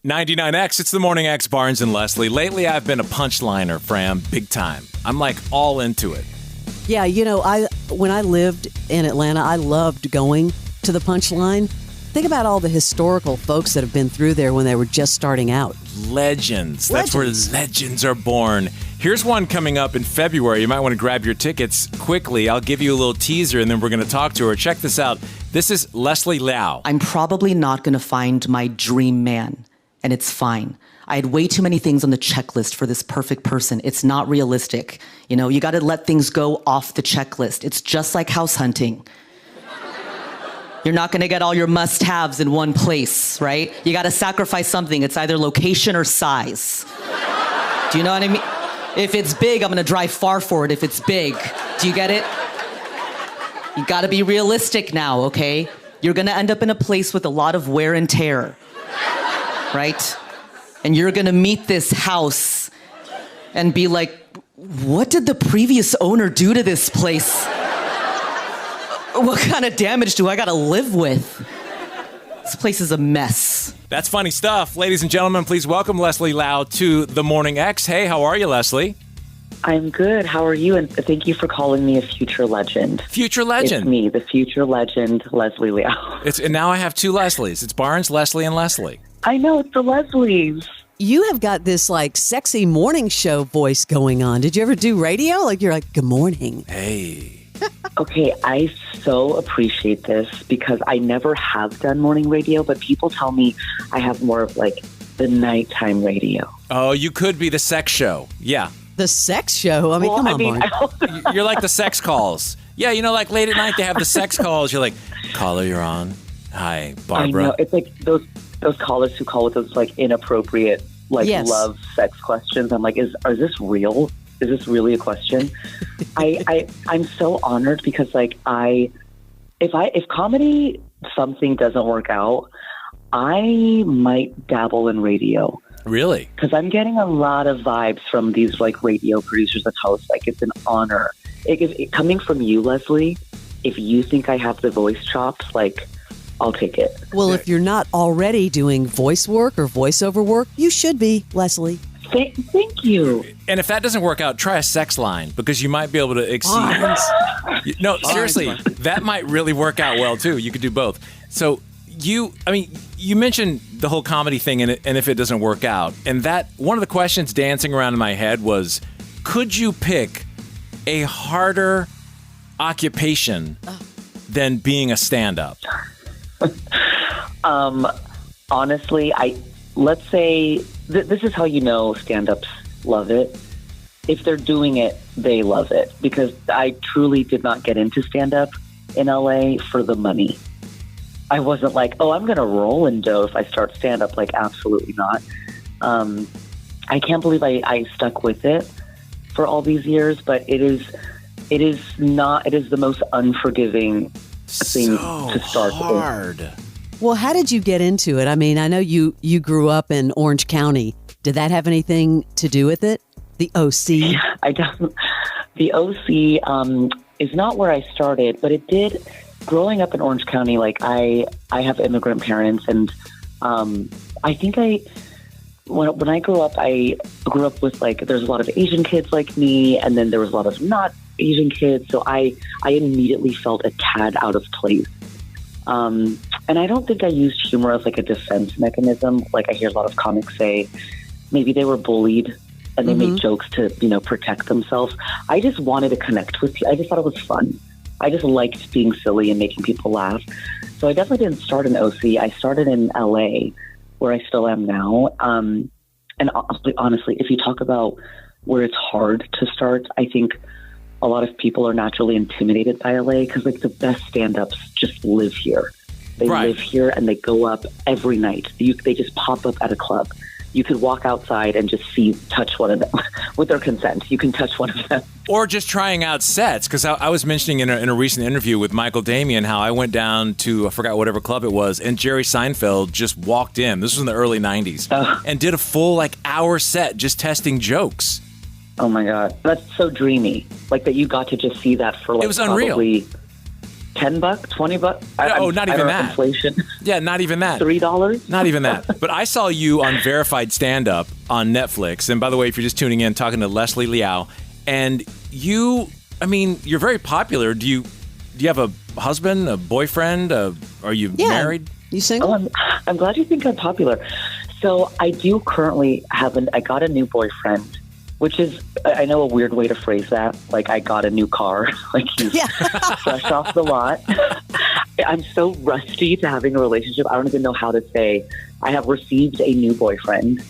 99X, it's the Morning X, Barnes and Leslie. Lately, I've been a punchliner, Fram, big time. I'm like all into it. Yeah, when I lived in Atlanta, I loved going to the Punchline. Think about all the historical folks that have been through there when they were just starting out. Legends. That's where legends are born. Here's one coming up in February. You might want to grab your tickets quickly. I'll give you a little teaser, and then we're going to talk to her. Check this out. This is Leslie Liao. I'm probably not going to find my dream man, and it's fine. I had way too many things on the checklist for this perfect person. It's not realistic. You got to let things go off the checklist. It's just like house hunting. You're not going to get all your must-haves in one place, right? You got to sacrifice something. It's either location or size. Do you know what I mean? If it's big, I'm going to drive far for it if it's big. Do you get it? You got to be realistic now, okay? You're going to end up in a place with a lot of wear and tear, right? And you're going to meet this house and be like, what did the previous owner do to this place? What kind of damage do I got to live with? This place is a mess. That's funny stuff. Ladies and gentlemen, please welcome Leslie Liao to the Morning X. Hey, how are you, Leslie? I'm good. How are you? And thank you for calling me a future legend. Future legend? It's me, the future legend, Leslie Liao. And now I have two Leslies. It's Barnes, Leslie, and Leslie. I know, it's the Leslies. You have got this sexy morning show voice going on. Did you ever do radio? You're like, good morning. Hey. Okay, I so appreciate this because I never have done morning radio, but people tell me I have more of the nighttime radio. Oh, you could be the sex show. Yeah. The sex show? Come on, Barnes. You're like the sex calls. Yeah, late at night they have the sex calls. You're like, caller, you're on. Hi, Barbara. I know. It's like those callers who call with those inappropriate yes. love sex questions. I'm like, is this real? Is this really a question? I'm so honored because if comedy something doesn't work out, I might dabble in radio. Really? Because I'm getting a lot of vibes from these radio producers that tell us it's an honor. Coming from you, Leslie, if you think I have the voice chops, I'll take it. Well, if you're not already doing voice work or voiceover work, you should be, Leslie. Thank you. And if that doesn't work out, try a sex line because you might be able to exceed. No, seriously, that might really work out well too. You could do both. So you mentioned the whole comedy thing and if it doesn't work out. And that one of the questions dancing around in my head was, could you pick a harder occupation than being a stand-up? Honestly, let's say this is how stand-ups love it. If they're doing it, they love it. Because I truly did not get into stand-up in LA for the money. I wasn't like, I'm going to roll in dough if I start stand-up. Absolutely not. I can't believe I stuck with it for all these years, but it is the most unforgiving thing to start hard. with. Well, how did you get into it? I know you grew up in Orange County. Did that have anything to do with it? The OC? I don't. The OC is not where I started, but it did. Growing up in Orange County, I have immigrant parents, and I think when I grew up with there's a lot of Asian kids like me, and then there was a lot of not Asian kids, so I immediately felt a tad out of place. And I don't think I used humor as a defense mechanism. I hear a lot of comics say maybe they were bullied and they made jokes to, protect themselves. I just wanted to connect with people. I just thought it was fun. I just liked being silly and making people laugh. So I definitely didn't start in OC. I started in LA, where I still am now. And honestly, if you talk about where it's hard to start, I think a lot of people are naturally intimidated by LA because the best stand-ups just live here. They live here and they go up every night. They just pop up at a club. You could walk outside and just touch one of them with their consent. You can touch one of them. Or just trying out sets, because I was mentioning in a recent interview with Michael Damian how I went down to, I forgot whatever club it was, and Jerry Seinfeld just walked in. This was in the early 90s. And did a full hour set just testing jokes. Oh my God. That's so dreamy. That you got to just see that for it was unreal. Probably $10, $20. Not even that. Inflation. Yeah, not even that. $3. Not even that. But I saw you on Verified Stand-Up on Netflix. And by the way, if you're just tuning in, talking to Leslie Liao, and you're very popular. Do you have a husband, a boyfriend? Are you married? You single? Oh, I'm glad you think I'm popular. So I do currently I got a new boyfriend, which is, I know, a weird way to phrase that. Like, I got a new car. Like, he's fresh off the lot. I'm so rusty to having a relationship. I don't even know how to say. I have received a new boyfriend,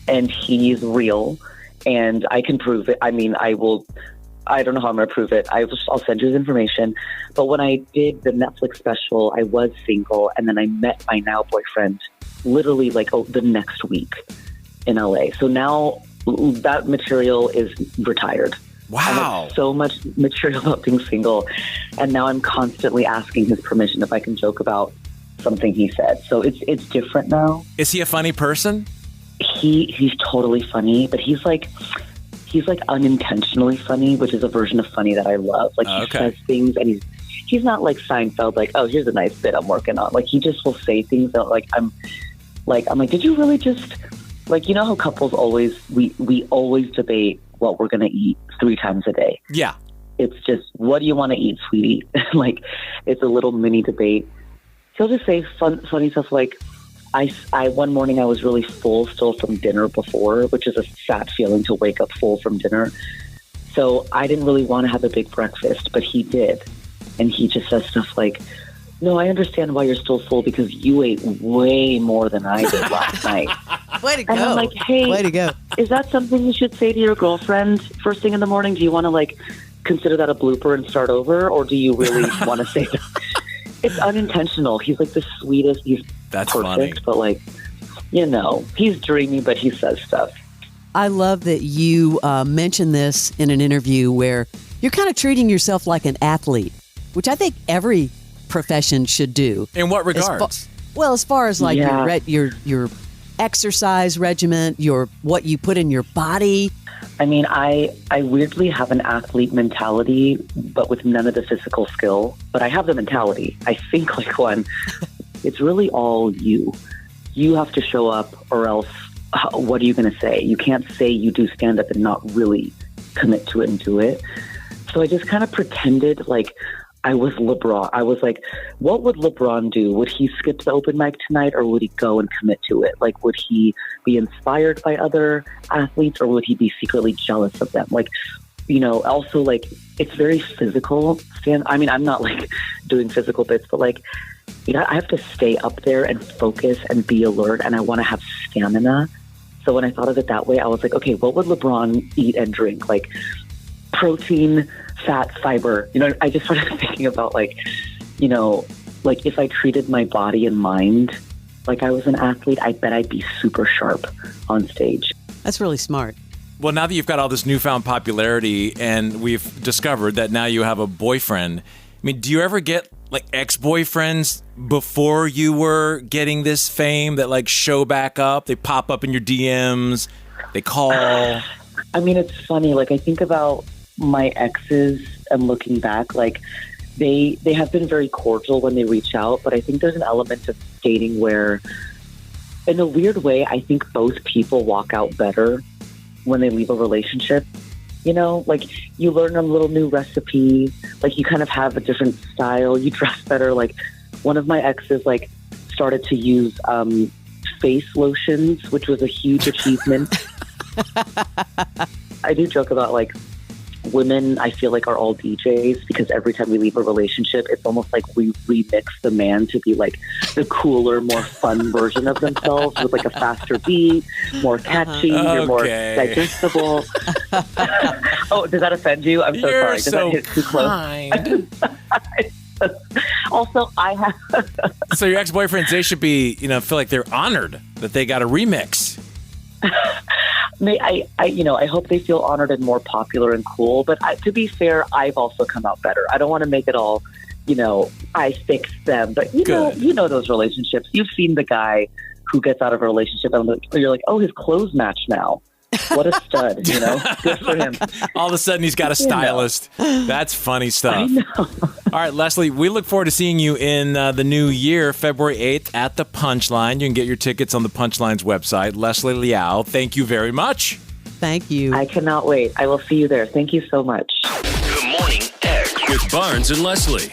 and he's real, and I can prove it. I mean, I don't know how I'm going to prove it. I'll send you his information. But when I did the Netflix special, I was single, and then I met my now boyfriend literally the next week in LA. So now that material is retired. Wow. I have so much material about being single, and now I'm constantly asking his permission if I can joke about something he said. So it's different now. Is he a funny person? He's totally funny, but he's unintentionally funny, which is a version of funny that I love. Like, he says things, and he's not like Seinfeld, like, oh, here's a nice bit I'm working on. Like, he just will say things that I'm like, did you really just, like, you know how couples we always debate what we're going to eat 3 times a day. Yeah. It's just, what do you want to eat, sweetie? Like, it's a little mini debate. He'll just say funny stuff like, I one morning I was really full still from dinner before, which is a sad feeling to wake up full from dinner. So I didn't really want to have a big breakfast, but he did. And he just says stuff like, no, I understand why you're still full, because you ate way more than I did last night. Way to go. And I'm like, hey, way to go. Is that something you should say to your girlfriend first thing in the morning? Do you want to consider that a blooper and start over? Or do you really want to say that? It's unintentional. He's like the sweetest. That's perfect, funny. But he's dreamy, but he says stuff. I love that you mentioned this in an interview where you're kind of treating yourself like an athlete, which I think every profession should do. In what regards? As far as your exercise regimen, what you put in your body. I mean, I weirdly have an athlete mentality, but with none of the physical skill. But I have the mentality. I think like one. It's really all you. You have to show up, or else what are you going to say? You can't say you do stand-up and not really commit to it and do it. So I just kind of pretended like I was LeBron. I was like, what would LeBron do? Would he skip the open mic tonight, or would he go and commit to it? Like, would he be inspired by other athletes, or would he be secretly jealous of them? Like, also, like, it's very physical. I mean, I'm not like doing physical bits, but like, I have to stay up there and focus and be alert, and I want to have stamina. So when I thought of it that way, I was like, okay, what would LeBron eat and drink? Like, protein, fat, fiber. I just started thinking about like if I treated my body and mind like I was an athlete, I bet I'd be super sharp on stage. That's really smart. Well, now that you've got all this newfound popularity and we've discovered that now you have a boyfriend, I mean, do you ever get like ex-boyfriends before you were getting this fame that like show back up? They pop up in your DMs, they call. I mean, it's funny. Like, I think about my exes and looking back, like they have been very cordial when they reach out, but I think there's an element of dating where, in a weird way, I think both people walk out better when they leave a relationship. Like, you learn a little new recipe, like you kind of have a different style, you dress better. Like, one of my exes like started to use face lotions, which was a huge achievement. I do joke about like women, I feel like, are all DJs, because every time we leave a relationship, it's almost like we remix the man to be like the cooler, more fun version of themselves with like a faster beat, more catchy, you're more digestible. Oh, does that offend you? I'm so sorry. Does that hit too close? Also, I have. So your ex-boyfriends, they should be, feel like they're honored that they got a remix. I hope they feel honored and more popular and cool. But to be fair, I've also come out better. I don't want to make it all, I fixed them. But you know those relationships. You've seen the guy who gets out of a relationship and you're like, oh, his clothes match now. What a stud, Good for him. All of a sudden, he's got a stylist. That's funny stuff. I know. All right, Leslie, we look forward to seeing you in the new year, February 8th, at the Punchline. You can get your tickets on the Punchline's website. Leslie Liao, thank you very much. Thank you. I cannot wait. I will see you there. Thank you so much. Good morning, X. With Barnes and Leslie.